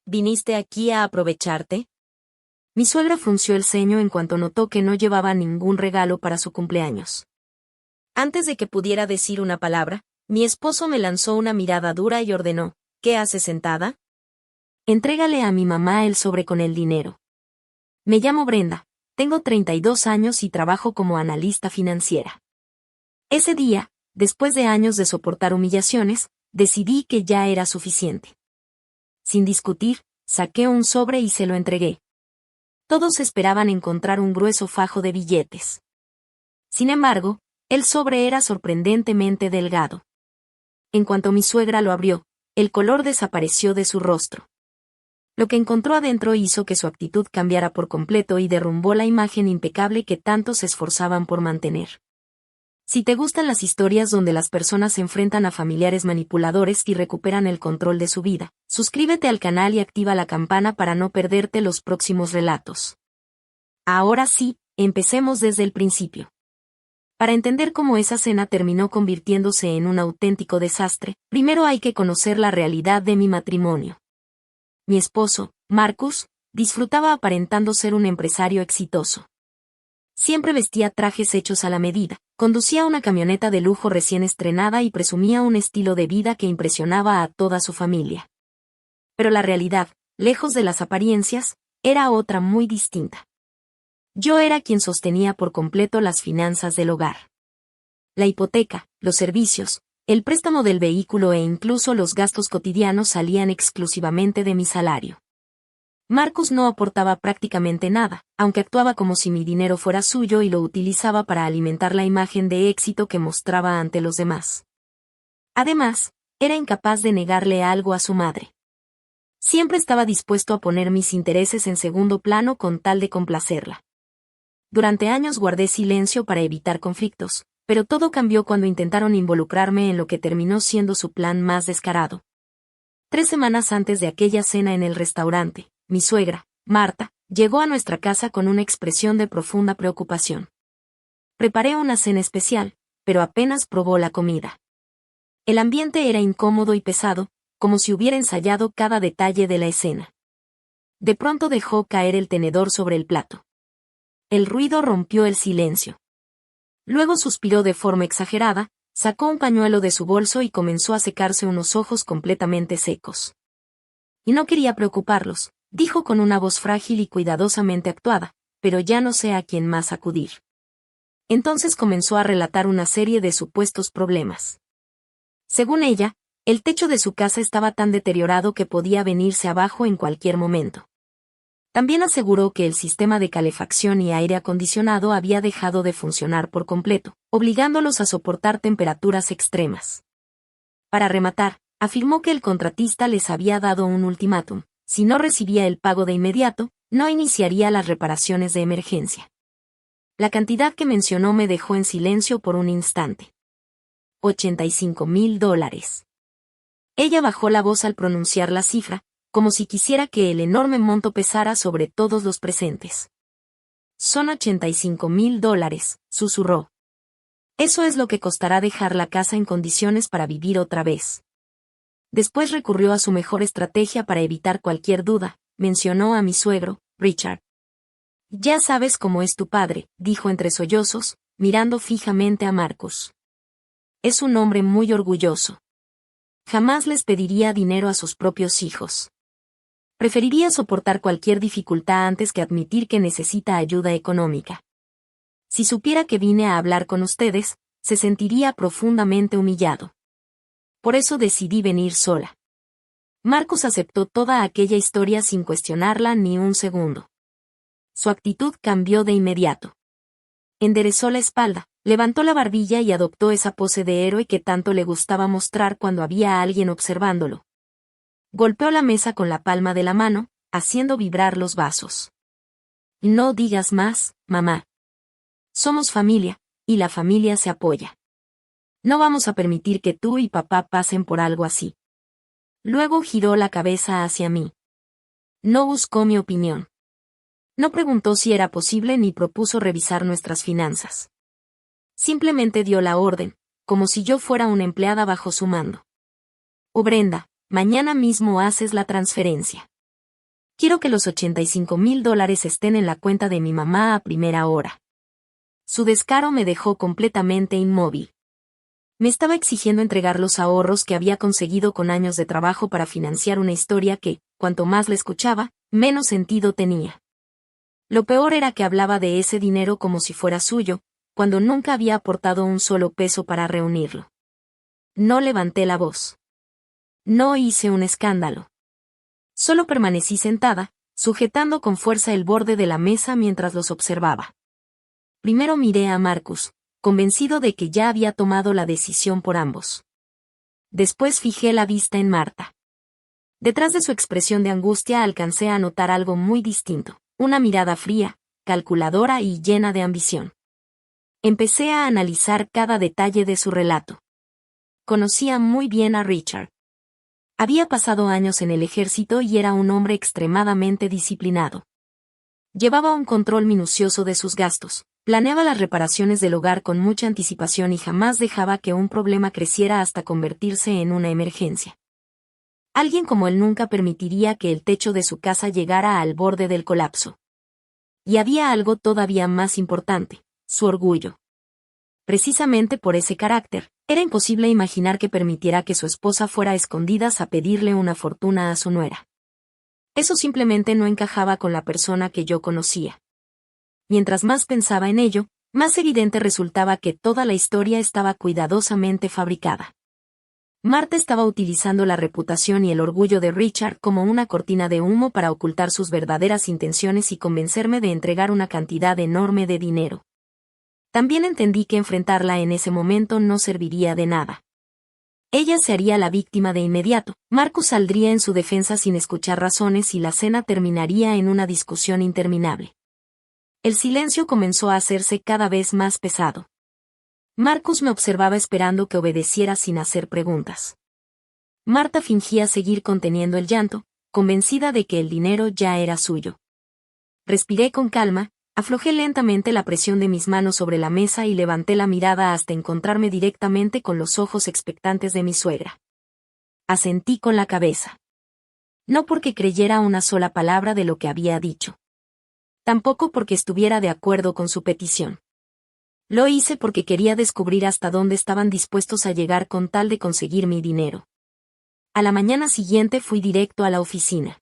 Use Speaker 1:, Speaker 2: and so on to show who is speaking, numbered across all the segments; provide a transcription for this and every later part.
Speaker 1: ¿Viniste aquí a aprovecharte? Mi suegra frunció el ceño en cuanto notó que no llevaba ningún regalo para su cumpleaños. Antes de que pudiera decir una palabra, mi esposo me lanzó una mirada dura y ordenó: ¿Qué haces sentada? Entrégale a mi mamá el sobre con el dinero. Me llamo Brenda, tengo 32 años y trabajo como analista financiera. Ese día, después de años de soportar humillaciones, decidí que ya era suficiente. Sin discutir, saqué un sobre y se lo entregué. Todos esperaban encontrar un grueso fajo de billetes. Sin embargo, el sobre era sorprendentemente delgado. En cuanto mi suegra lo abrió, el color desapareció de su rostro. Lo que encontró adentro hizo que su actitud cambiara por completo y derrumbó la imagen impecable que tanto se esforzaban por mantener. Si te gustan las historias donde las personas se enfrentan a familiares manipuladores y recuperan el control de su vida, suscríbete al canal y activa la campana para no perderte los próximos relatos. Ahora sí, empecemos desde el principio. Para entender cómo esa cena terminó convirtiéndose en un auténtico desastre, primero hay que conocer la realidad de mi matrimonio. Mi esposo, Marcus, disfrutaba aparentando ser un empresario exitoso. Siempre vestía trajes hechos a la medida, conducía una camioneta de lujo recién estrenada y presumía un estilo de vida que impresionaba a toda su familia. Pero la realidad, lejos de las apariencias, era otra muy distinta. Yo era quien sostenía por completo las finanzas del hogar. La hipoteca, los servicios, el préstamo del vehículo e incluso los gastos cotidianos salían exclusivamente de mi salario. Marcus no aportaba prácticamente nada, aunque actuaba como si mi dinero fuera suyo y lo utilizaba para alimentar la imagen de éxito que mostraba ante los demás. Además, era incapaz de negarle algo a su madre. Siempre estaba dispuesto a poner mis intereses en segundo plano con tal de complacerla. Durante años guardé silencio para evitar conflictos, pero todo cambió cuando intentaron involucrarme en lo que terminó siendo su plan más descarado. 3 semanas antes de aquella cena en el restaurante, mi suegra, Marta, llegó a nuestra casa con una expresión de profunda preocupación. Preparé una cena especial, pero apenas probó la comida. El ambiente era incómodo y pesado, como si hubiera ensayado cada detalle de la escena. De pronto dejó caer el tenedor sobre el plato. El ruido rompió el silencio. Luego suspiró de forma exagerada, sacó un pañuelo de su bolso y comenzó a secarse unos ojos completamente secos. Y no quería preocuparlos, dijo con una voz frágil y cuidadosamente actuada, pero ya no sé a quién más acudir. Entonces comenzó a relatar una serie de supuestos problemas. Según ella, el techo de su casa estaba tan deteriorado que podía venirse abajo en cualquier momento. También aseguró que el sistema de calefacción y aire acondicionado había dejado de funcionar por completo, obligándolos a soportar temperaturas extremas. Para rematar, afirmó que el contratista les había dado un ultimátum: si no recibía el pago de inmediato, no iniciaría las reparaciones de emergencia. La cantidad que mencionó me dejó en silencio por un instante. $85,000. Ella bajó la voz al pronunciar la cifra, como si quisiera que el enorme monto pesara sobre todos los presentes. Son $85,000, susurró. Eso es lo que costará dejar la casa en condiciones para vivir otra vez. Después recurrió a su mejor estrategia para evitar cualquier duda, mencionó a mi suegro, Richard. Ya sabes cómo es tu padre, dijo entre sollozos, mirando fijamente a Marcus. Es un hombre muy orgulloso. Jamás les pediría dinero a sus propios hijos. Preferiría soportar cualquier dificultad antes que admitir que necesita ayuda económica. Si supiera que vine a hablar con ustedes, se sentiría profundamente humillado. Por eso decidí venir sola. Marcus aceptó toda aquella historia sin cuestionarla ni un segundo. Su actitud cambió de inmediato. Enderezó la espalda, levantó la barbilla y adoptó esa pose de héroe que tanto le gustaba mostrar cuando había alguien observándolo. Golpeó la mesa con la palma de la mano, haciendo vibrar los vasos. No digas más, mamá. Somos familia, y la familia se apoya. No vamos a permitir que tú y papá pasen por algo así. Luego giró la cabeza hacia mí. No buscó mi opinión. No preguntó si era posible ni propuso revisar nuestras finanzas. Simplemente dio la orden, como si yo fuera una empleada bajo su mando. Brenda, mañana mismo haces la transferencia. Quiero que los $85,000 estén en la cuenta de mi mamá a primera hora. Su descaro me dejó completamente inmóvil. Me estaba exigiendo entregar los ahorros que había conseguido con años de trabajo para financiar una historia que, cuanto más la escuchaba, menos sentido tenía. Lo peor era que hablaba de ese dinero como si fuera suyo, cuando nunca había aportado un solo peso para reunirlo. No levanté la voz. No hice un escándalo. Solo permanecí sentada, sujetando con fuerza el borde de la mesa mientras los observaba. Primero miré a Marcus, convencido de que ya había tomado la decisión por ambos. Después fijé la vista en Marta. Detrás de su expresión de angustia alcancé a notar algo muy distinto, una mirada fría, calculadora y llena de ambición. Empecé a analizar cada detalle de su relato. Conocía muy bien a Richard. Había pasado años en el ejército y era un hombre extremadamente disciplinado. Llevaba un control minucioso de sus gastos, planeaba las reparaciones del hogar con mucha anticipación y jamás dejaba que un problema creciera hasta convertirse en una emergencia. Alguien como él nunca permitiría que el techo de su casa llegara al borde del colapso. Y había algo todavía más importante, su orgullo. Precisamente por ese carácter, era imposible imaginar que permitiera que su esposa fuera a escondidas a pedirle una fortuna a su nuera. Eso simplemente no encajaba con la persona que yo conocía. Mientras más pensaba en ello, más evidente resultaba que toda la historia estaba cuidadosamente fabricada. Marta estaba utilizando la reputación y el orgullo de Richard como una cortina de humo para ocultar sus verdaderas intenciones y convencerme de entregar una cantidad enorme de dinero. También entendí que enfrentarla en ese momento no serviría de nada. Ella se haría la víctima de inmediato, Marcus saldría en su defensa sin escuchar razones y la cena terminaría en una discusión interminable. El silencio comenzó a hacerse cada vez más pesado. Marcus me observaba esperando que obedeciera sin hacer preguntas. Marta fingía seguir conteniendo el llanto, convencida de que el dinero ya era suyo. Respiré con calma, aflojé lentamente la presión de mis manos sobre la mesa y levanté la mirada hasta encontrarme directamente con los ojos expectantes de mi suegra. Asentí con la cabeza. No porque creyera una sola palabra de lo que había dicho. Tampoco porque estuviera de acuerdo con su petición. Lo hice porque quería descubrir hasta dónde estaban dispuestos a llegar con tal de conseguir mi dinero. A la mañana siguiente fui directo a la oficina.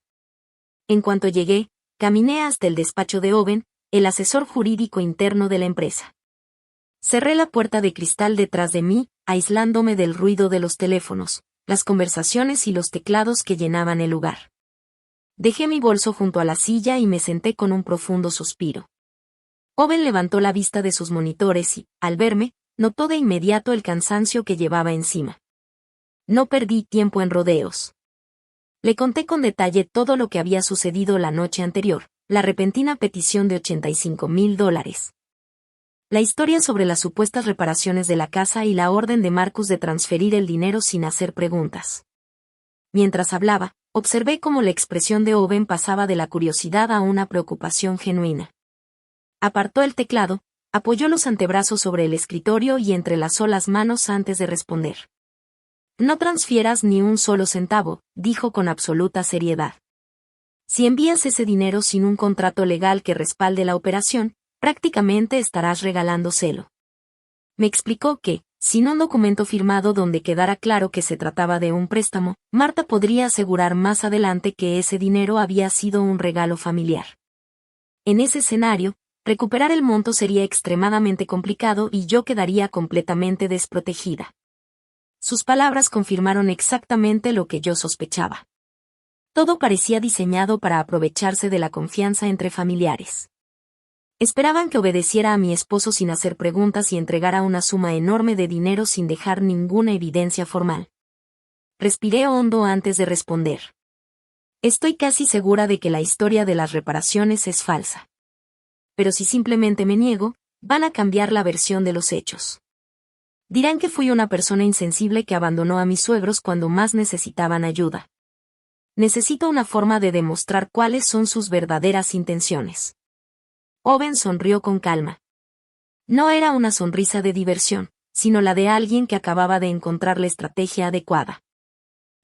Speaker 1: En cuanto llegué, caminé hasta el despacho de Owen, el asesor jurídico interno de la empresa. Cerré la puerta de cristal detrás de mí, aislándome del ruido de los teléfonos, las conversaciones y los teclados que llenaban el lugar. Dejé mi bolso junto a la silla y me senté con un profundo suspiro. Owen levantó la vista de sus monitores y, al verme, notó de inmediato el cansancio que llevaba encima. No perdí tiempo en rodeos. Le conté con detalle todo lo que había sucedido la noche anterior, la repentina petición de $85,000. La historia sobre las supuestas reparaciones de la casa y la orden de Marcus de transferir el dinero sin hacer preguntas. Mientras hablaba, observé cómo la expresión de Owen pasaba de la curiosidad a una preocupación genuina. Apartó el teclado, apoyó los antebrazos sobre el escritorio y entrelazó las manos antes de responder. No transfieras ni un solo centavo, dijo con absoluta seriedad. Si envías ese dinero sin un contrato legal que respalde la operación, prácticamente estarás regalándoselo. Me explicó que, sin un documento firmado donde quedara claro que se trataba de un préstamo, Marta podría asegurar más adelante que ese dinero había sido un regalo familiar. En ese escenario, recuperar el monto sería extremadamente complicado y yo quedaría completamente desprotegida. Sus palabras confirmaron exactamente lo que yo sospechaba. Todo parecía diseñado para aprovecharse de la confianza entre familiares. Esperaban que obedeciera a mi esposo sin hacer preguntas y entregara una suma enorme de dinero sin dejar ninguna evidencia formal. Respiré hondo antes de responder. Estoy casi segura de que la historia de las reparaciones es falsa. Pero si simplemente me niego, van a cambiar la versión de los hechos. Dirán que fui una persona insensible que abandonó a mis suegros cuando más necesitaban ayuda. Necesito una forma de demostrar cuáles son sus verdaderas intenciones. Owen sonrió con calma. No era una sonrisa de diversión, sino la de alguien que acababa de encontrar la estrategia adecuada.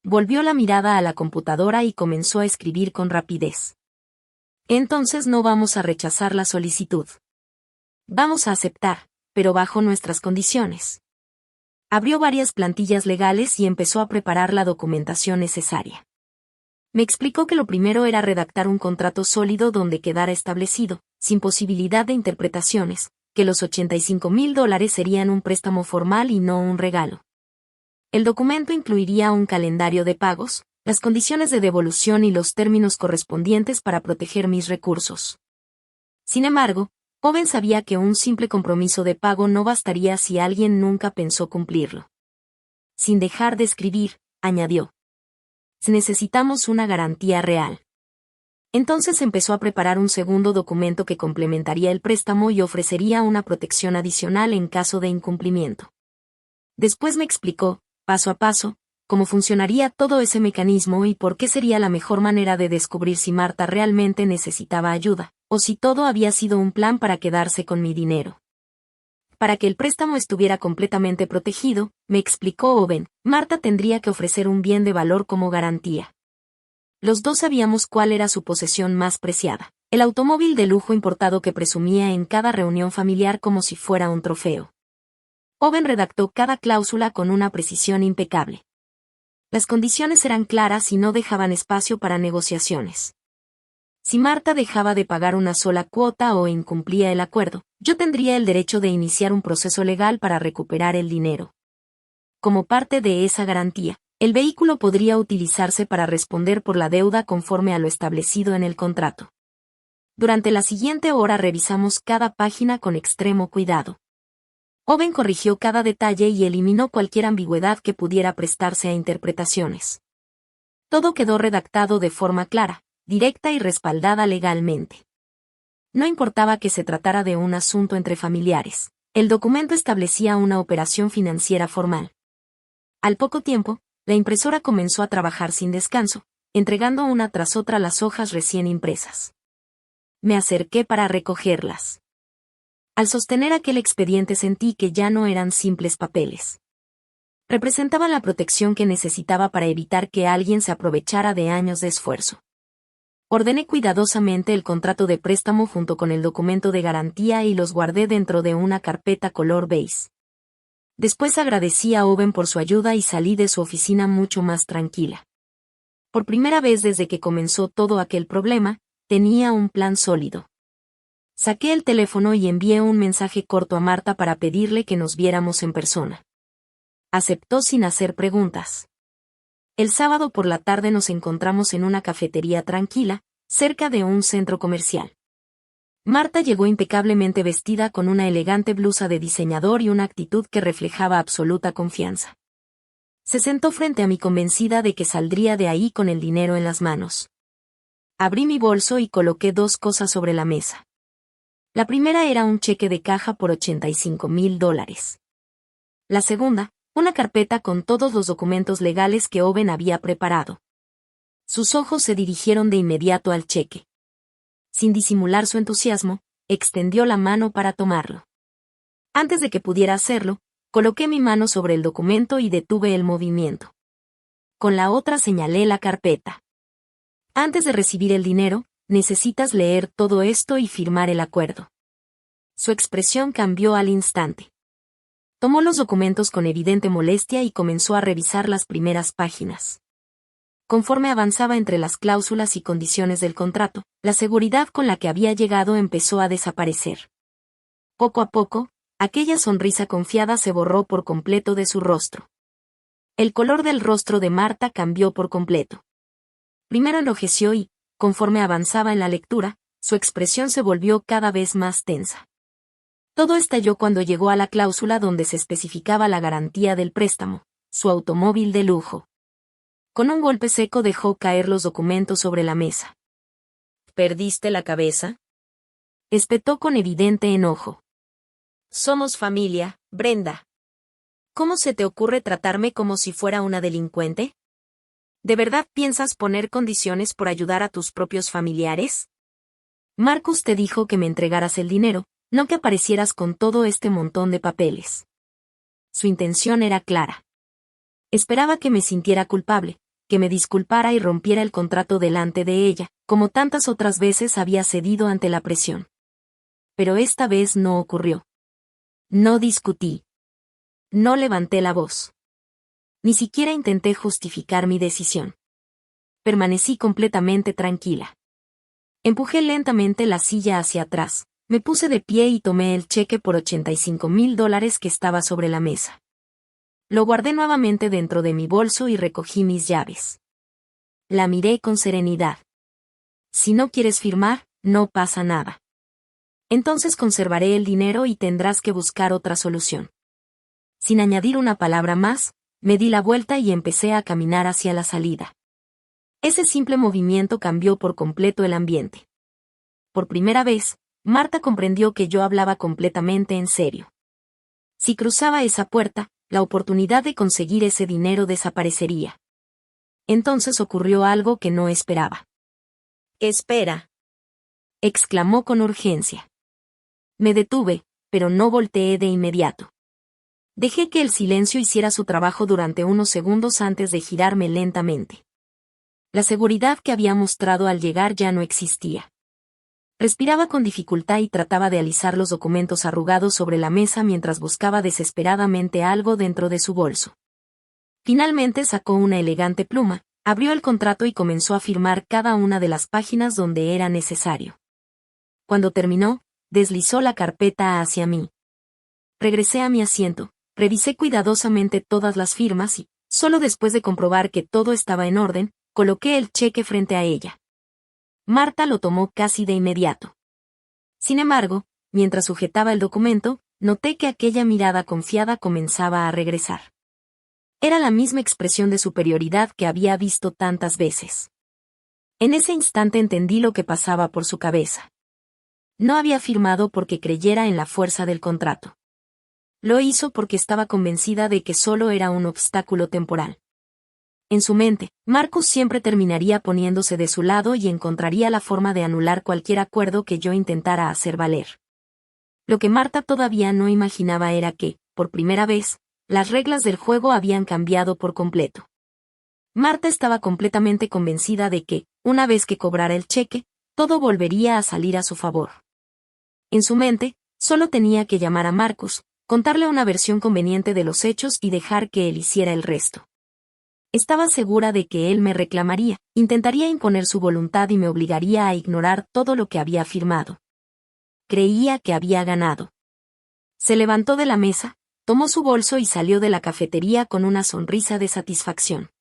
Speaker 1: Volvió la mirada a la computadora y comenzó a escribir con rapidez. Entonces no vamos a rechazar la solicitud. Vamos a aceptar, pero bajo nuestras condiciones. Abrió varias plantillas legales y empezó a preparar la documentación necesaria. Me explicó que lo primero era redactar un contrato sólido donde quedara establecido, sin posibilidad de interpretaciones, que los $85,000 serían un préstamo formal y no un regalo. El documento incluiría un calendario de pagos, las condiciones de devolución y los términos correspondientes para proteger mis recursos. Sin embargo, Owen sabía que un simple compromiso de pago no bastaría si alguien nunca pensó cumplirlo. Sin dejar de escribir, añadió: necesitamos una garantía real. Entonces empezó a preparar un segundo documento que complementaría el préstamo y ofrecería una protección adicional en caso de incumplimiento. Después me explicó, paso a paso, cómo funcionaría todo ese mecanismo y por qué sería la mejor manera de descubrir si Marta realmente necesitaba ayuda, o si todo había sido un plan para quedarse con mi dinero. Para que el préstamo estuviera completamente protegido, me explicó Owen, Marta tendría que ofrecer un bien de valor como garantía. Los dos sabíamos cuál era su posesión más preciada, el automóvil de lujo importado que presumía en cada reunión familiar como si fuera un trofeo. Owen redactó cada cláusula con una precisión impecable. Las condiciones eran claras y no dejaban espacio para negociaciones. Si Marta dejaba de pagar una sola cuota o incumplía el acuerdo, yo tendría el derecho de iniciar un proceso legal para recuperar el dinero. Como parte de esa garantía, el vehículo podría utilizarse para responder por la deuda conforme a lo establecido en el contrato. Durante la siguiente hora revisamos cada página con extremo cuidado. Owen corrigió cada detalle y eliminó cualquier ambigüedad que pudiera prestarse a interpretaciones. Todo quedó redactado de forma clara, directa y respaldada legalmente. No importaba que se tratara de un asunto entre familiares, el documento establecía una operación financiera formal. Al poco tiempo, la impresora comenzó a trabajar sin descanso, entregando una tras otra las hojas recién impresas. Me acerqué para recogerlas. Al sostener aquel expediente sentí que ya no eran simples papeles. Representaban la protección que necesitaba para evitar que alguien se aprovechara de años de esfuerzo. Ordené cuidadosamente el contrato de préstamo junto con el documento de garantía y los guardé dentro de una carpeta color beige. Después agradecí a Owen por su ayuda y salí de su oficina mucho más tranquila. Por primera vez desde que comenzó todo aquel problema, tenía un plan sólido. Saqué el teléfono y envié un mensaje corto a Marta para pedirle que nos viéramos en persona. Aceptó sin hacer preguntas. El sábado por la tarde nos encontramos en una cafetería tranquila, cerca de un centro comercial. Marta llegó impecablemente vestida con una elegante blusa de diseñador y una actitud que reflejaba absoluta confianza. Se sentó frente a mí convencida de que saldría de ahí con el dinero en las manos. Abrí mi bolso y coloqué dos cosas sobre la mesa. La primera era un cheque de caja por $85,000. La segunda, una carpeta con todos los documentos legales que Owen había preparado. Sus ojos se dirigieron de inmediato al cheque. Sin disimular su entusiasmo, extendió la mano para tomarlo. Antes de que pudiera hacerlo, coloqué mi mano sobre el documento y detuve el movimiento. Con la otra señalé la carpeta. Antes de recibir el dinero, necesitas leer todo esto y firmar el acuerdo. Su expresión cambió al instante. Tomó los documentos con evidente molestia y comenzó a revisar las primeras páginas. Conforme avanzaba entre las cláusulas y condiciones del contrato, la seguridad con la que había llegado empezó a desaparecer. Poco a poco, aquella sonrisa confiada se borró por completo de su rostro. El color del rostro de Marta cambió por completo. Primero enrojeció y, conforme avanzaba en la lectura, su expresión se volvió cada vez más tensa. Todo estalló cuando llegó a la cláusula donde se especificaba la garantía del préstamo, su automóvil de lujo. Con un golpe seco dejó caer los documentos sobre la mesa. ¿Perdiste la cabeza?, espetó con evidente enojo. Somos familia, Brenda. ¿Cómo se te ocurre tratarme como si fuera una delincuente? ¿De verdad piensas poner condiciones por ayudar a tus propios familiares? Marcus te dijo que me entregaras el dinero, no que aparecieras con todo este montón de papeles. Su intención era clara. Esperaba que me sintiera culpable, que me disculpara y rompiera el contrato delante de ella, como tantas otras veces había cedido ante la presión. Pero esta vez no ocurrió. No discutí. No levanté la voz. Ni siquiera intenté justificar mi decisión. Permanecí completamente tranquila. Empujé lentamente la silla hacia atrás, me puse de pie y tomé el cheque por $85,000 que estaba sobre la mesa. Lo guardé nuevamente dentro de mi bolso y recogí mis llaves. La miré con serenidad. Si no quieres firmar, no pasa nada. Entonces conservaré el dinero y tendrás que buscar otra solución. Sin añadir una palabra más, me di la vuelta y empecé a caminar hacia la salida. Ese simple movimiento cambió por completo el ambiente. Por primera vez, Marta comprendió que yo hablaba completamente en serio. Si cruzaba esa puerta, la oportunidad de conseguir ese dinero desaparecería. Entonces ocurrió algo que no esperaba. «Espera», exclamó con urgencia. Me detuve, pero no volteé de inmediato. Dejé que el silencio hiciera su trabajo durante unos segundos antes de girarme lentamente. La seguridad que había mostrado al llegar ya no existía. Respiraba con dificultad y trataba de alisar los documentos arrugados sobre la mesa mientras buscaba desesperadamente algo dentro de su bolso. Finalmente sacó una elegante pluma, abrió el contrato y comenzó a firmar cada una de las páginas donde era necesario. Cuando terminó, deslizó la carpeta hacia mí. Regresé a mi asiento, revisé cuidadosamente todas las firmas y, solo después de comprobar que todo estaba en orden, coloqué el cheque frente a ella. Marta lo tomó casi de inmediato. Sin embargo, mientras sujetaba el documento, noté que aquella mirada confiada comenzaba a regresar. Era la misma expresión de superioridad que había visto tantas veces. En ese instante entendí lo que pasaba por su cabeza. No había firmado porque creyera en la fuerza del contrato. Lo hizo porque estaba convencida de que solo era un obstáculo temporal. En su mente, Marcus siempre terminaría poniéndose de su lado y encontraría la forma de anular cualquier acuerdo que yo intentara hacer valer. Lo que Marta todavía no imaginaba era que, por primera vez, las reglas del juego habían cambiado por completo. Marta estaba completamente convencida de que, una vez que cobrara el cheque, todo volvería a salir a su favor. En su mente, solo tenía que llamar a Marcus, contarle una versión conveniente de los hechos y dejar que él hiciera el resto. Estaba segura de que él me reclamaría, intentaría imponer su voluntad y me obligaría a ignorar todo lo que había firmado. Creía que había ganado. Se levantó de la mesa, tomó su bolso y salió de la cafetería con una sonrisa de satisfacción.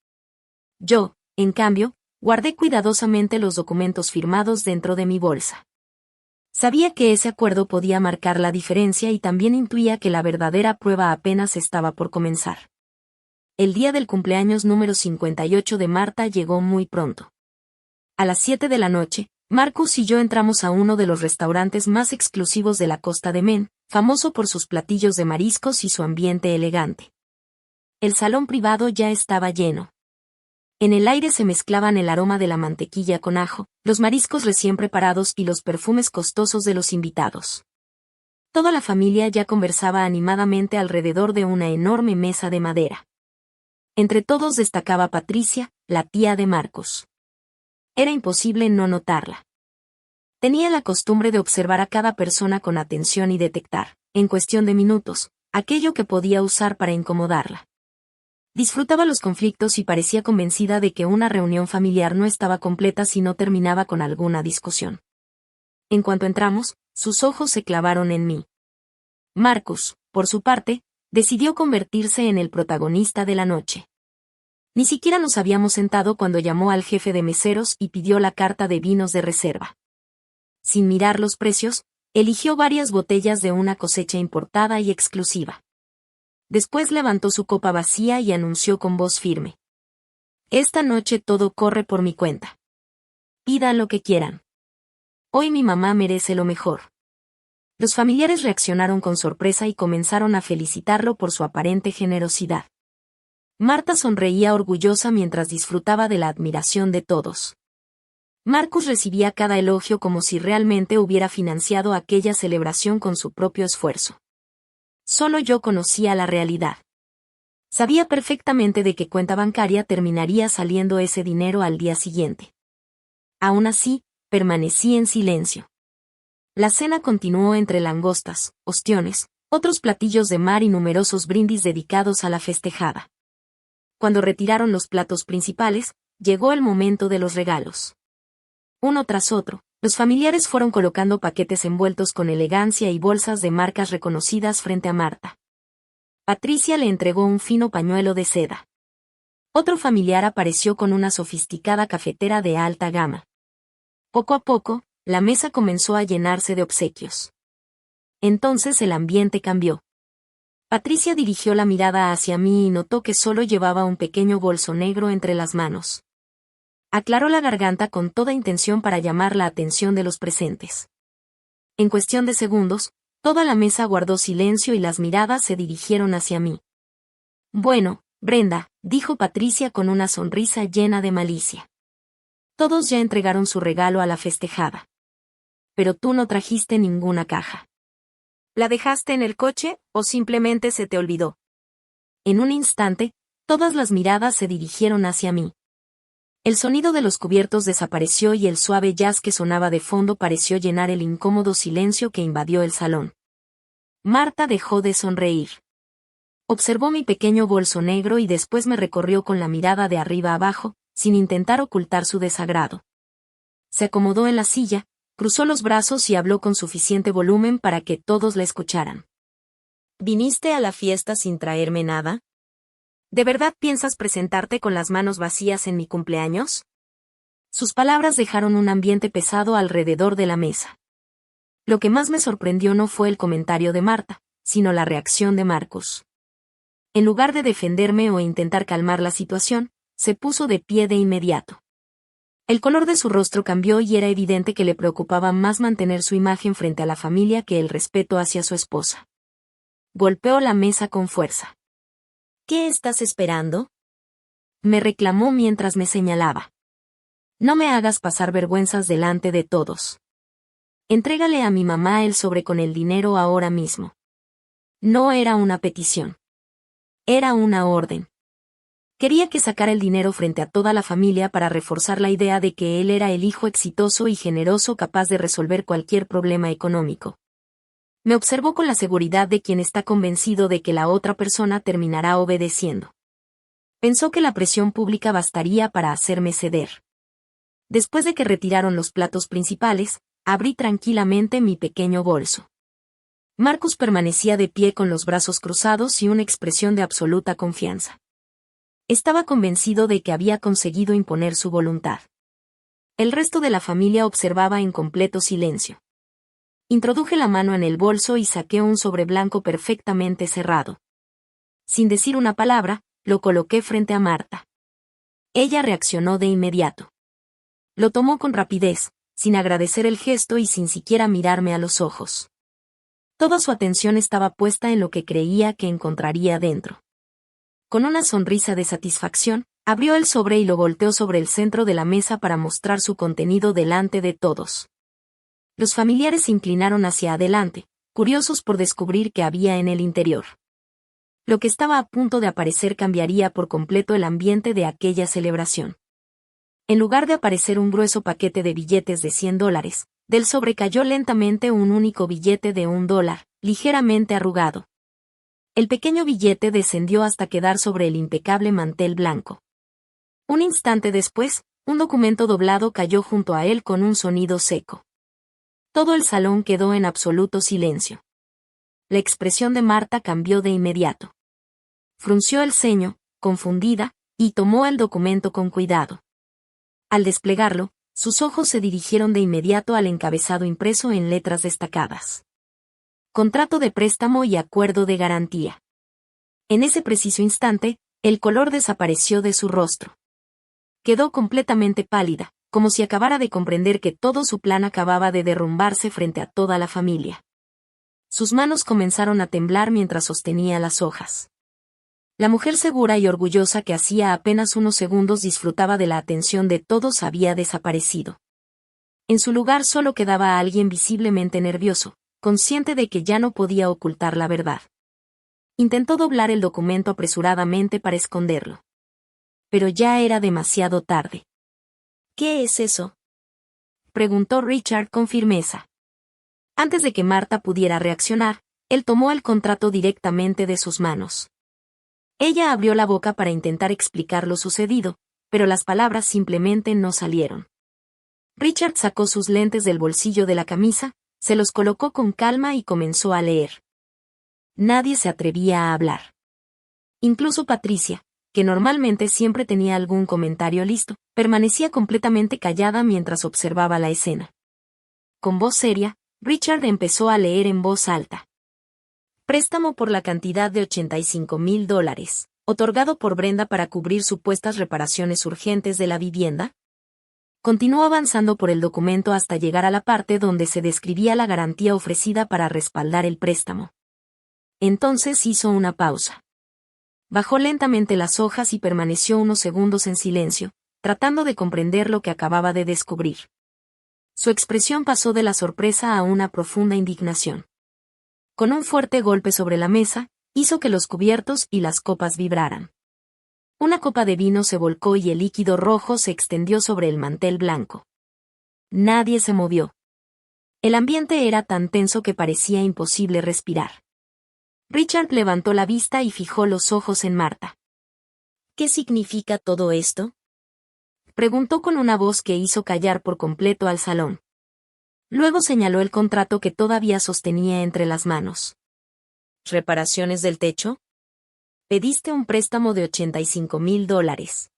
Speaker 1: Yo, en cambio, guardé cuidadosamente los documentos firmados dentro de mi bolsa. Sabía que ese acuerdo podía marcar la diferencia y también intuía que la verdadera prueba apenas estaba por comenzar. El día del cumpleaños número 58 de Marta llegó muy pronto. A las 7 de la noche, Marcus y yo entramos a uno de los restaurantes más exclusivos de la costa de Men, famoso por sus platillos de mariscos y su ambiente elegante. El salón privado ya estaba lleno. En el aire se mezclaban el aroma de la mantequilla con ajo, los mariscos recién preparados y los perfumes costosos de los invitados. Toda la familia ya conversaba animadamente alrededor de una enorme mesa de madera. Entre todos destacaba Patricia, la tía de Marcus. Era imposible no notarla. Tenía la costumbre de observar a cada persona con atención y detectar, en cuestión de minutos, aquello que podía usar para incomodarla. Disfrutaba los conflictos y parecía convencida de que una reunión familiar no estaba completa si no terminaba con alguna discusión. En cuanto entramos, sus ojos se clavaron en mí. Marcus, por su parte, decidió convertirse en el protagonista de la noche. Ni siquiera nos habíamos sentado cuando llamó al jefe de meseros y pidió la carta de vinos de reserva. Sin mirar los precios, eligió varias botellas de una cosecha importada y exclusiva. Después levantó su copa vacía y anunció con voz firme: «Esta noche todo corre por mi cuenta. Pidan lo que quieran. Hoy mi mamá merece lo mejor». Los familiares reaccionaron con sorpresa y comenzaron a felicitarlo por su aparente generosidad. Marta sonreía orgullosa mientras disfrutaba de la admiración de todos. Marcus recibía cada elogio como si realmente hubiera financiado aquella celebración con su propio esfuerzo. Solo yo conocía la realidad. Sabía perfectamente de qué cuenta bancaria terminaría saliendo ese dinero al día siguiente. Aún así, permanecí en silencio. La cena continuó entre langostas, ostiones, otros platillos de mar y numerosos brindis dedicados a la festejada. Cuando retiraron los platos principales, llegó el momento de los regalos. Uno tras otro, los familiares fueron colocando paquetes envueltos con elegancia y bolsas de marcas reconocidas frente a Marta. Patricia le entregó un fino pañuelo de seda. Otro familiar apareció con una sofisticada cafetera de alta gama. Poco a poco, la mesa comenzó a llenarse de obsequios. Entonces el ambiente cambió. Patricia dirigió la mirada hacia mí y notó que solo llevaba un pequeño bolso negro entre las manos. Aclaró la garganta con toda intención para llamar la atención de los presentes. En cuestión de segundos, toda la mesa guardó silencio y las miradas se dirigieron hacia mí. Bueno, Brenda, dijo Patricia con una sonrisa llena de malicia. Todos ya entregaron su regalo a la festejada. Pero tú no trajiste ninguna caja. ¿La dejaste en el coche o simplemente se te olvidó? En un instante, todas las miradas se dirigieron hacia mí. El sonido de los cubiertos desapareció y el suave jazz que sonaba de fondo pareció llenar el incómodo silencio que invadió el salón. Marta dejó de sonreír. Observó mi pequeño bolso negro y después me recorrió con la mirada de arriba abajo, sin intentar ocultar su desagrado. Se acomodó en la silla, cruzó los brazos y habló con suficiente volumen para que todos la escucharan. ¿Viniste a la fiesta sin traerme nada? ¿De verdad piensas presentarte con las manos vacías en mi cumpleaños? Sus palabras dejaron un ambiente pesado alrededor de la mesa. Lo que más me sorprendió no fue el comentario de Marta, sino la reacción de Marcus. En lugar de defenderme o intentar calmar la situación, se puso de pie de inmediato. El color de su rostro cambió y era evidente que le preocupaba más mantener su imagen frente a la familia que el respeto hacia su esposa. Golpeó la mesa con fuerza. ¿Qué estás esperando? Me reclamó mientras me señalaba. No me hagas pasar vergüenzas delante de todos. Entrégale a mi mamá el sobre con el dinero ahora mismo. No era una petición. Era una orden. Quería que sacara el dinero frente a toda la familia para reforzar la idea de que él era el hijo exitoso y generoso capaz de resolver cualquier problema económico. Me observó con la seguridad de quien está convencido de que la otra persona terminará obedeciendo. Pensó que la presión pública bastaría para hacerme ceder. Después de que retiraron los platos principales, abrí tranquilamente mi pequeño bolso. Marcus permanecía de pie con los brazos cruzados y una expresión de absoluta confianza. Estaba convencido de que había conseguido imponer su voluntad. El resto de la familia observaba en completo silencio. Introduje la mano en el bolso y saqué un sobre blanco perfectamente cerrado. Sin decir una palabra, lo coloqué frente a Marta. Ella reaccionó de inmediato. Lo tomó con rapidez, sin agradecer el gesto y sin siquiera mirarme a los ojos. Toda su atención estaba puesta en lo que creía que encontraría dentro. Con una sonrisa de satisfacción, abrió el sobre y lo volteó sobre el centro de la mesa para mostrar su contenido delante de todos. Los familiares se inclinaron hacia adelante, curiosos por descubrir qué había en el interior. Lo que estaba a punto de aparecer cambiaría por completo el ambiente de aquella celebración. En lugar de aparecer un grueso paquete de billetes de $100, del sobre cayó lentamente un único billete de $1, ligeramente arrugado. El pequeño billete descendió hasta quedar sobre el impecable mantel blanco. Un instante después, un documento doblado cayó junto a él con un sonido seco. Todo el salón quedó en absoluto silencio. La expresión de Marta cambió de inmediato. Frunció el ceño, confundida, y tomó el documento con cuidado. Al desplegarlo, sus ojos se dirigieron de inmediato al encabezado impreso en letras destacadas. Contrato de préstamo y acuerdo de garantía. En ese preciso instante, el color desapareció de su rostro. Quedó completamente pálida, como si acabara de comprender que todo su plan acababa de derrumbarse frente a toda la familia. Sus manos comenzaron a temblar mientras sostenía las hojas. La mujer segura y orgullosa que hacía apenas unos segundos disfrutaba de la atención de todos había desaparecido. En su lugar solo quedaba alguien visiblemente nervioso, consciente de que ya no podía ocultar la verdad. Intentó doblar el documento apresuradamente para esconderlo. Pero ya era demasiado tarde. ¿Qué es eso?, preguntó Richard con firmeza. Antes de que Marta pudiera reaccionar, él tomó el contrato directamente de sus manos. Ella abrió la boca para intentar explicar lo sucedido, pero las palabras simplemente no salieron. Richard sacó sus lentes del bolsillo de la camisa, se los colocó con calma y comenzó a leer. Nadie se atrevía a hablar. Incluso Patricia, que normalmente siempre tenía algún comentario listo, permanecía completamente callada mientras observaba la escena. Con voz seria, Richard empezó a leer en voz alta. Préstamo por la cantidad de $85,000, otorgado por Brenda para cubrir supuestas reparaciones urgentes de la vivienda. Continuó avanzando por el documento hasta llegar a la parte donde se describía la garantía ofrecida para respaldar el préstamo. Entonces hizo una pausa. Bajó lentamente las hojas y permaneció unos segundos en silencio, tratando de comprender lo que acababa de descubrir. Su expresión pasó de la sorpresa a una profunda indignación. Con un fuerte golpe sobre la mesa, hizo que los cubiertos y las copas vibraran. Una copa de vino se volcó y el líquido rojo se extendió sobre el mantel blanco. Nadie se movió. El ambiente era tan tenso que parecía imposible respirar. Richard levantó la vista y fijó los ojos en Marta. ¿Qué significa todo esto?, preguntó con una voz que hizo callar por completo al salón. Luego señaló el contrato que todavía sostenía entre las manos. ¿Reparaciones del techo? Pediste un préstamo de $85,000.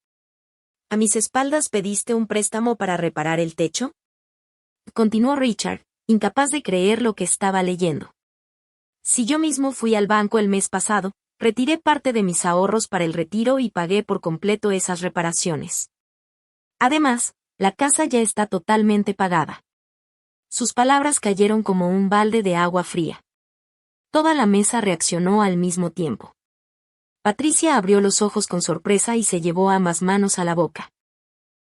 Speaker 1: ¿A mis espaldas pediste un préstamo para reparar el techo?, continuó Richard, incapaz de creer lo que estaba leyendo. Si yo mismo fui al banco el mes pasado, retiré parte de mis ahorros para el retiro y pagué por completo esas reparaciones. Además, la casa ya está totalmente pagada. Sus palabras cayeron como un balde de agua fría. Toda la mesa reaccionó al mismo tiempo. Patricia abrió los ojos con sorpresa y se llevó ambas manos a la boca.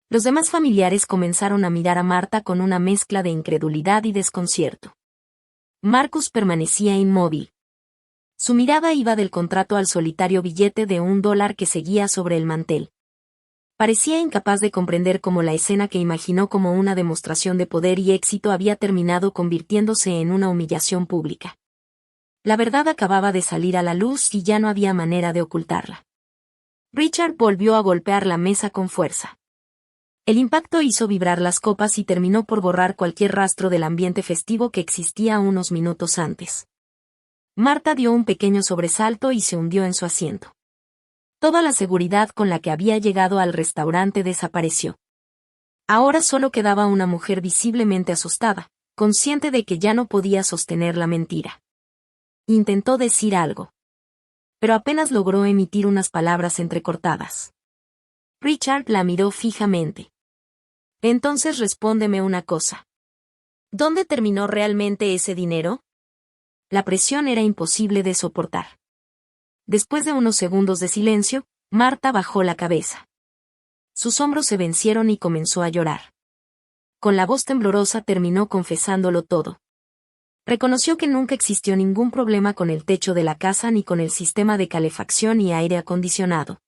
Speaker 1: Los demás familiares comenzaron a mirar a Marta con una mezcla de incredulidad y desconcierto. Marcus permanecía inmóvil. Su mirada iba del contrato al solitario billete de $1 que seguía sobre el mantel. Parecía incapaz de comprender cómo la escena que imaginó como una demostración de poder y éxito había terminado convirtiéndose en una humillación pública. La verdad acababa de salir a la luz y ya no había manera de ocultarla. Richard volvió a golpear la mesa con fuerza. El impacto hizo vibrar las copas y terminó por borrar cualquier rastro del ambiente festivo que existía unos minutos antes. Marta dio un pequeño sobresalto y se hundió en su asiento. Toda la seguridad con la que había llegado al restaurante desapareció. Ahora solo quedaba una mujer visiblemente asustada, consciente de que ya no podía sostener la mentira. Intentó decir algo, pero apenas logró emitir unas palabras entrecortadas. Richard la miró fijamente. Entonces respóndeme una cosa. ¿Dónde terminó realmente ese dinero? La presión era imposible de soportar. Después de unos segundos de silencio, Marta bajó la cabeza. Sus hombros se vencieron y comenzó a llorar. Con la voz temblorosa terminó confesándolo todo. Reconoció que nunca existió ningún problema con el techo de la casa ni con el sistema de calefacción y aire acondicionado.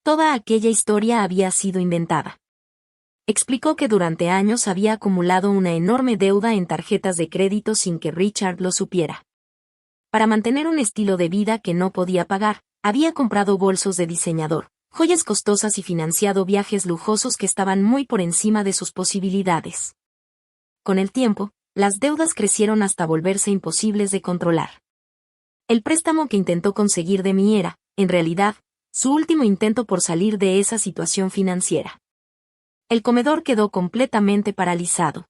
Speaker 1: Toda aquella historia había sido inventada. Explicó que durante años había acumulado una enorme deuda en tarjetas de crédito sin que Richard lo supiera. Para mantener un estilo de vida que no podía pagar, había comprado bolsos de diseñador, joyas costosas y financiado viajes lujosos que estaban muy por encima de sus posibilidades. Con el tiempo, las deudas crecieron hasta volverse imposibles de controlar. El préstamo que intentó conseguir de mí era, en realidad, su último intento por salir de esa situación financiera. El comedor quedó completamente paralizado.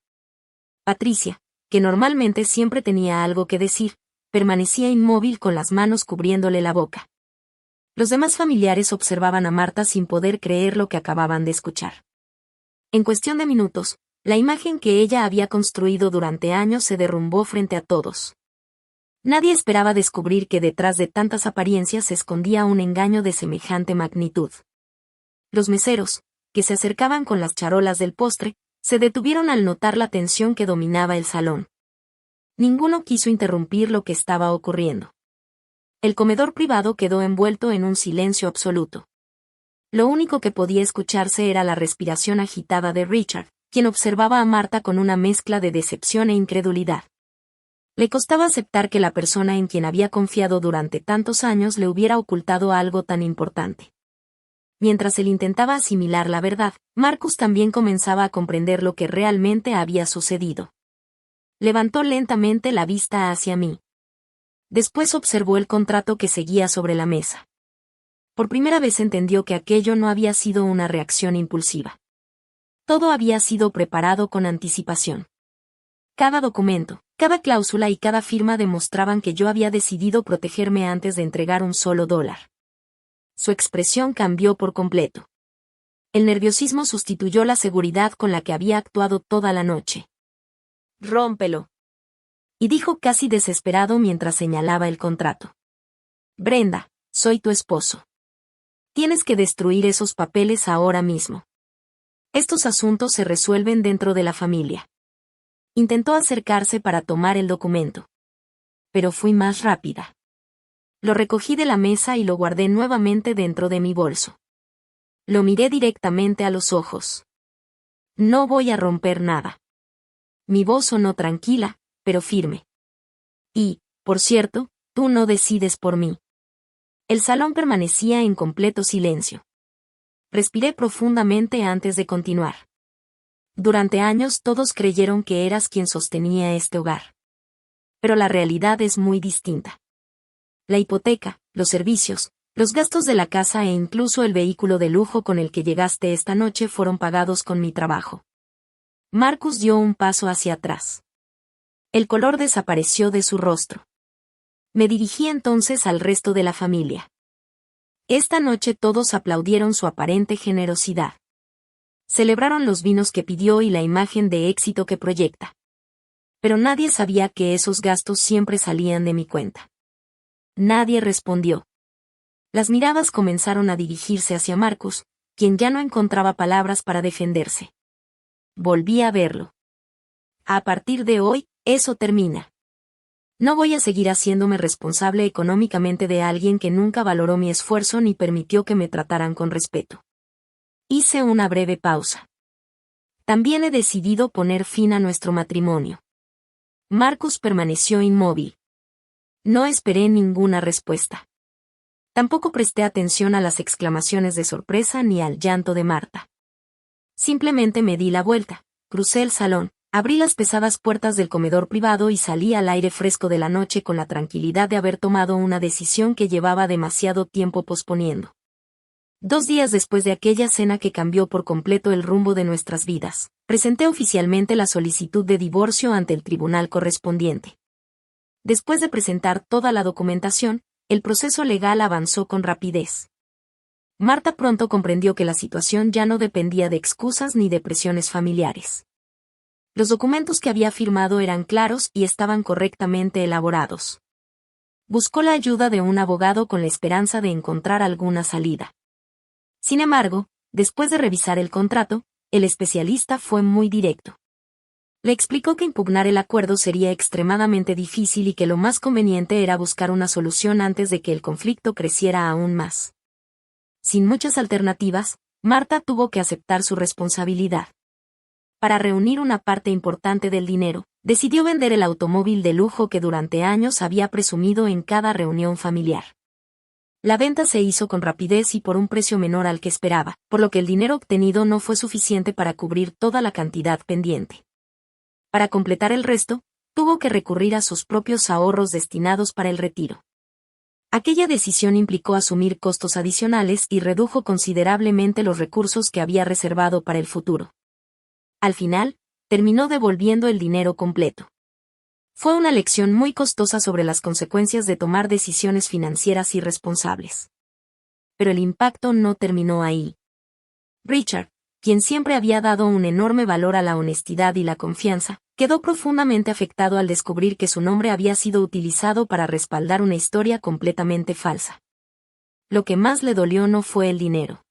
Speaker 1: Patricia, que normalmente siempre tenía algo que decir, permanecía inmóvil con las manos cubriéndole la boca. Los demás familiares observaban a Marta sin poder creer lo que acababan de escuchar. En cuestión de minutos, la imagen que ella había construido durante años se derrumbó frente a todos. Nadie esperaba descubrir que detrás de tantas apariencias se escondía un engaño de semejante magnitud. Los meseros, que se acercaban con las charolas del postre, se detuvieron al notar la tensión que dominaba el salón. Ninguno quiso interrumpir lo que estaba ocurriendo. El comedor privado quedó envuelto en un silencio absoluto. Lo único que podía escucharse era la respiración agitada de Richard, quien observaba a Marta con una mezcla de decepción e incredulidad. Le costaba aceptar que la persona en quien había confiado durante tantos años le hubiera ocultado algo tan importante. Mientras él intentaba asimilar la verdad, Marcus también comenzaba a comprender lo que realmente había sucedido. Levantó lentamente la vista hacia mí. Después observó el contrato que seguía sobre la mesa. Por primera vez entendió que aquello no había sido una reacción impulsiva. Todo había sido preparado con anticipación. Cada documento, cada cláusula y cada firma demostraban que yo había decidido protegerme antes de entregar un solo dólar. Su expresión cambió por completo. El nerviosismo sustituyó la seguridad con la que había actuado toda la noche. «Rómpelo», y dijo casi desesperado mientras señalaba el contrato. «Brenda, soy tu esposo. Tienes que destruir esos papeles ahora mismo. Estos asuntos se resuelven dentro de la familia». Intentó acercarse para tomar el documento. Pero fui más rápida. Lo recogí de la mesa y lo guardé nuevamente dentro de mi bolso. Lo miré directamente a los ojos. «No voy a romper nada». Mi voz sonó tranquila, pero firme. «Y, por cierto, tú no decides por mí». El salón permanecía en completo silencio. Respiré profundamente antes de continuar. Durante años todos creyeron que eras quien sostenía este hogar. Pero la realidad es muy distinta. La hipoteca, los servicios, los gastos de la casa e incluso el vehículo de lujo con el que llegaste esta noche fueron pagados con mi trabajo. Marcus dio un paso hacia atrás. El color desapareció de su rostro. Me dirigí entonces al resto de la familia. Esta noche todos aplaudieron su aparente generosidad. Celebraron los vinos que pidió y la imagen de éxito que proyecta. Pero nadie sabía que esos gastos siempre salían de mi cuenta. Nadie respondió. Las miradas comenzaron a dirigirse hacia Marcus, quien ya no encontraba palabras para defenderse. Volví a verlo. A partir de hoy, eso termina. No voy a seguir haciéndome responsable económicamente de alguien que nunca valoró mi esfuerzo ni permitió que me trataran con respeto. Hice una breve pausa. También he decidido poner fin a nuestro matrimonio. Marcus permaneció inmóvil. No esperé ninguna respuesta. Tampoco presté atención a las exclamaciones de sorpresa ni al llanto de Marta. Simplemente me di la vuelta, crucé el salón, abrí las pesadas puertas del comedor privado y salí al aire fresco de la noche con la tranquilidad de haber tomado una decisión que llevaba demasiado tiempo posponiendo. 2 días después de aquella cena que cambió por completo el rumbo de nuestras vidas, presenté oficialmente la solicitud de divorcio ante el tribunal correspondiente. Después de presentar toda la documentación, el proceso legal avanzó con rapidez. Marta pronto comprendió que la situación ya no dependía de excusas ni de presiones familiares. Los documentos que había firmado eran claros y estaban correctamente elaborados. Buscó la ayuda de un abogado con la esperanza de encontrar alguna salida. Sin embargo, después de revisar el contrato, el especialista fue muy directo. Le explicó que impugnar el acuerdo sería extremadamente difícil y que lo más conveniente era buscar una solución antes de que el conflicto creciera aún más. Sin muchas alternativas, Marta tuvo que aceptar su responsabilidad. Para reunir una parte importante del dinero, decidió vender el automóvil de lujo que durante años había presumido en cada reunión familiar. La venta se hizo con rapidez y por un precio menor al que esperaba, por lo que el dinero obtenido no fue suficiente para cubrir toda la cantidad pendiente. Para completar el resto, tuvo que recurrir a sus propios ahorros destinados para el retiro. Aquella decisión implicó asumir costos adicionales y redujo considerablemente los recursos que había reservado para el futuro. Al final, terminó devolviendo el dinero completo. Fue una lección muy costosa sobre las consecuencias de tomar decisiones financieras irresponsables. Pero el impacto no terminó ahí. Richard, quien siempre había dado un enorme valor a la honestidad y la confianza, quedó profundamente afectado al descubrir que su nombre había sido utilizado para respaldar una historia completamente falsa. Lo que más le dolió no fue el dinero.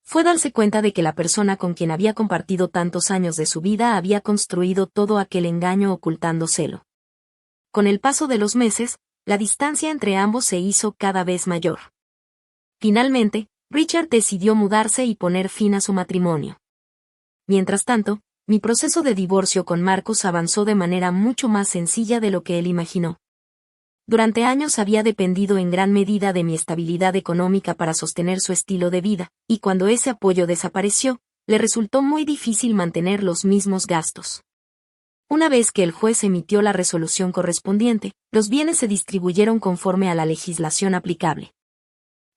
Speaker 1: Fue darse cuenta de que la persona con quien había compartido tantos años de su vida había construido todo aquel engaño ocultándoselo. Con el paso de los meses, la distancia entre ambos se hizo cada vez mayor. Finalmente, Richard decidió mudarse y poner fin a su matrimonio. Mientras tanto, mi proceso de divorcio con Marcus avanzó de manera mucho más sencilla de lo que él imaginó. Durante años había dependido en gran medida de mi estabilidad económica para sostener su estilo de vida, y cuando ese apoyo desapareció, le resultó muy difícil mantener los mismos gastos. Una vez que el juez emitió la resolución correspondiente, los bienes se distribuyeron conforme a la legislación aplicable.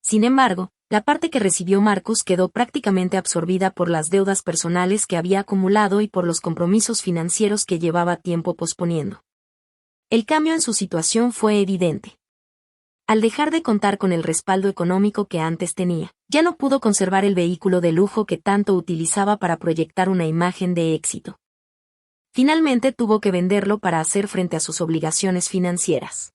Speaker 1: Sin embargo, la parte que recibió Marcus quedó prácticamente absorbida por las deudas personales que había acumulado y por los compromisos financieros que llevaba tiempo posponiendo. El cambio en su situación fue evidente. Al dejar de contar con el respaldo económico que antes tenía, ya no pudo conservar el vehículo de lujo que tanto utilizaba para proyectar una imagen de éxito. Finalmente tuvo que venderlo para hacer frente a sus obligaciones financieras.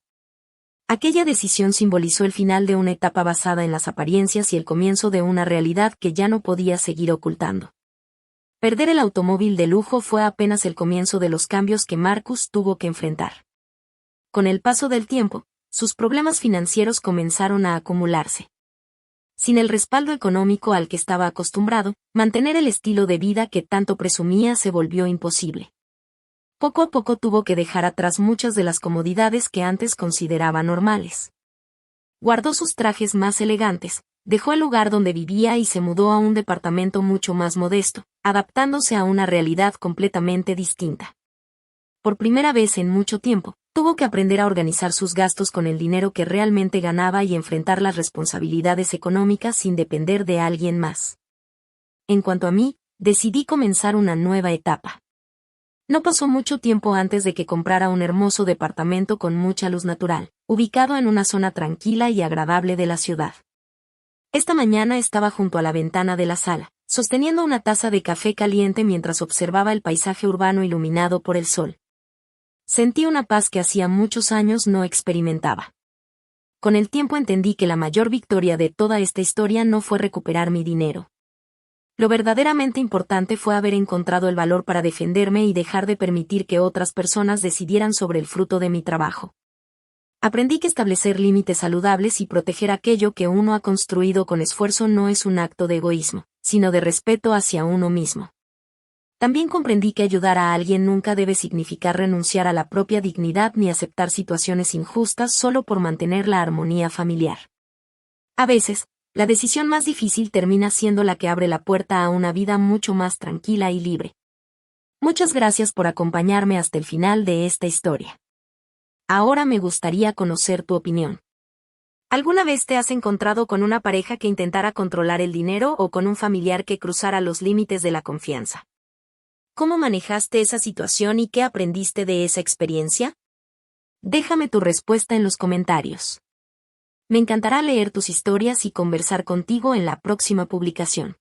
Speaker 1: Aquella decisión simbolizó el final de una etapa basada en las apariencias y el comienzo de una realidad que ya no podía seguir ocultando. Perder el automóvil de lujo fue apenas el comienzo de los cambios que Marcus tuvo que enfrentar. Con el paso del tiempo, sus problemas financieros comenzaron a acumularse. Sin el respaldo económico al que estaba acostumbrado, mantener el estilo de vida que tanto presumía se volvió imposible. Poco a poco tuvo que dejar atrás muchas de las comodidades que antes consideraba normales. Guardó sus trajes más elegantes, dejó el lugar donde vivía y se mudó a un departamento mucho más modesto, adaptándose a una realidad completamente distinta. Por primera vez en mucho tiempo, tuvo que aprender a organizar sus gastos con el dinero que realmente ganaba y enfrentar las responsabilidades económicas sin depender de alguien más. En cuanto a mí, decidí comenzar una nueva etapa. No pasó mucho tiempo antes de que comprara un hermoso departamento con mucha luz natural, ubicado en una zona tranquila y agradable de la ciudad. Esta mañana estaba junto a la ventana de la sala, sosteniendo una taza de café caliente mientras observaba el paisaje urbano iluminado por el sol. Sentí una paz que hacía muchos años no experimentaba. Con el tiempo entendí que la mayor victoria de toda esta historia no fue recuperar mi dinero. Lo verdaderamente importante fue haber encontrado el valor para defenderme y dejar de permitir que otras personas decidieran sobre el fruto de mi trabajo. Aprendí que establecer límites saludables y proteger aquello que uno ha construido con esfuerzo no es un acto de egoísmo, sino de respeto hacia uno mismo. También comprendí que ayudar a alguien nunca debe significar renunciar a la propia dignidad ni aceptar situaciones injustas solo por mantener la armonía familiar. A veces, la decisión más difícil termina siendo la que abre la puerta a una vida mucho más tranquila y libre. Muchas gracias por acompañarme hasta el final de esta historia. Ahora me gustaría conocer tu opinión. ¿Alguna vez te has encontrado con una pareja que intentara controlar el dinero o con un familiar que cruzara los límites de la confianza? ¿Cómo manejaste esa situación y qué aprendiste de esa experiencia? Déjame tu respuesta en los comentarios. Me encantará leer tus historias y conversar contigo en la próxima publicación.